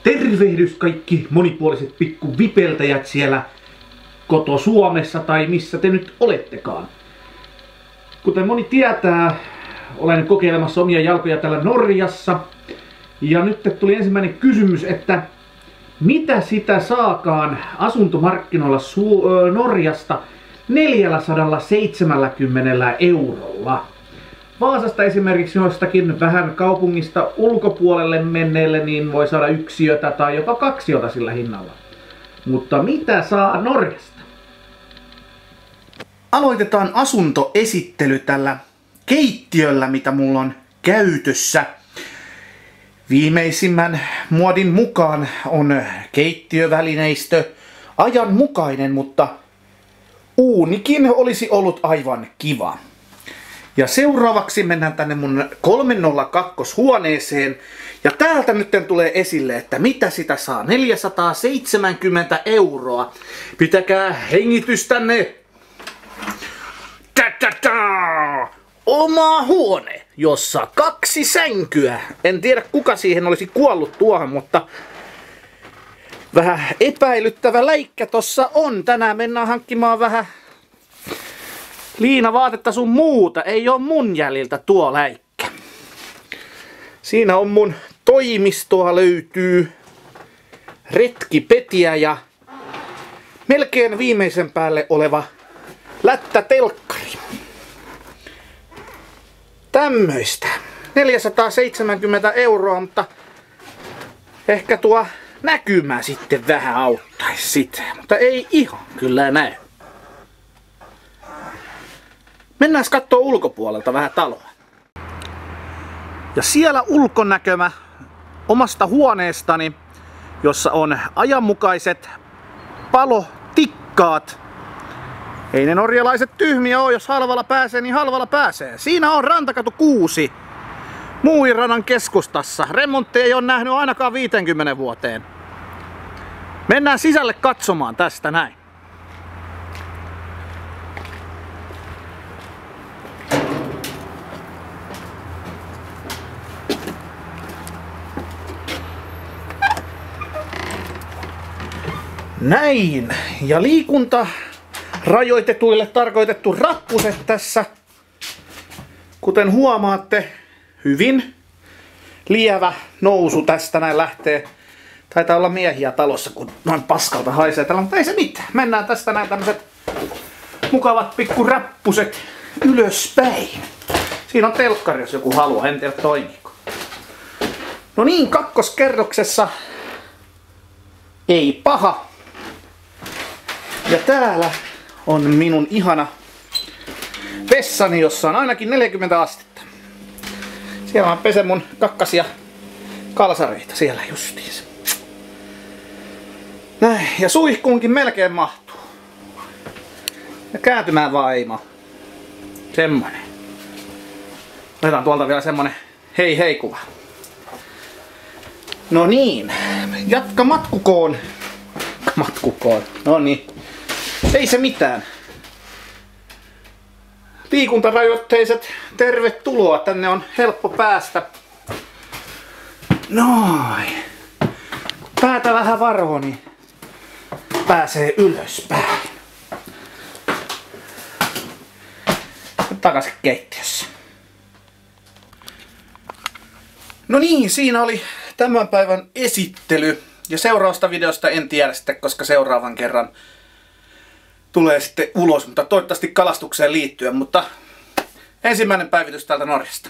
Tervehdys kaikki monipuoliset pikku vipeltäjät siellä koto Suomessa tai missä te nyt olettekaan. Kuten moni tietää, olen kokeilemassa omia jalkoja täällä Norjassa. Ja nyt tuli ensimmäinen kysymys, että mitä sitä saakaan asuntomarkkinoilla Norjasta 470 eurolla? Vaasasta esimerkiksi jostakin vähän kaupungista ulkopuolelle menneelle niin voi saada yksiötä tai jopa kaksiota sillä hinnalla. Mutta mitä saa Norjasta? Aloitetaan asuntoesittely tällä keittiöllä, mitä mulla on käytössä. Viimeisimmän muodin mukaan on keittiövälineistö ajanmukainen, mutta uunikin olisi ollut aivan kiva. Ja seuraavaksi mennään tänne mun 302 huoneeseen. Ja täältä nyt tulee esille, että mitä sitä saa. 470 euroa. Pitäkää hengitystänne. Oma huone, jossa 2 sänkyä. En tiedä kuka siihen olisi kuollut tuohon, mutta vähän epäilyttävä läikkä tossa on. Tänään mennään hankkimaan vähän liinavaatetta sun muuta. Ei oo mun jäljiltä tuo läikkä. Siinä on mun toimistoa, löytyy retkipetiä ja melkein viimeisen päälle oleva lättätelkkari. Tämmöistä. 470 euroa, mutta ehkä tuo näkymä sitten vähän auttaisi sitä. Mutta ei ihan kyllä näy. Mennään kattoo ulkopuolelta vähän taloa. Ja siellä ulkonäkömä omasta huoneestani, jossa on ajanmukaiset palotikkaat. Ei ne norjalaiset tyhmiä oo, jos halvalla pääsee, niin halvalla pääsee. Siinä on Rantakatu 6. Muuinradan keskustassa. Remontti ei ole nähnyt ainakaan 50 vuoteen. Mennään sisälle katsomaan tästä näin. Näin. Ja liikunta rajoitetuille tarkoitettu rappuset tässä. Kuten huomaatte, hyvin lievä nousu tästä näin lähtee. Taitaa olla miehiä talossa, kun noin paskalta haisee tällä, mutta ei se mitään. Mennään tästä näin tämmöset mukavat pikku rappuset ylöspäin. Siinä on telkkari, jos joku haluaa, en tiedä toimiiko. No niin, kakkoskerroksessa ei paha. Ja täällä on minun ihana vessani, jossa on ainakin 40 astetta. Siellä mä pesen mun kakkasia kalsareita siellä justiinsa. Näin, ja suihkuunkin melkein mahtuu. Ja kääntymään vaan ei mahdu. Semmonen. Otetaan tuolta vielä semmonen hei hei kuva. No niin, jatka matkukoon. Matkukoon, no niin. Ei se mitään. Liikuntarajoitteiset, tervetuloa. Tänne on helppo päästä. Noin. Kun päätä vähän varoo, niin pääsee ylöspäin. Takaisin keittiössä. No niin, siinä oli tämän päivän esittely. Ja seuraavasta videosta en tiedä sitten, koska seuraavan kerran tulee sitten ulos, mutta toivottavasti kalastukseen liittyen, mutta ensimmäinen päivitys täältä Norjasta.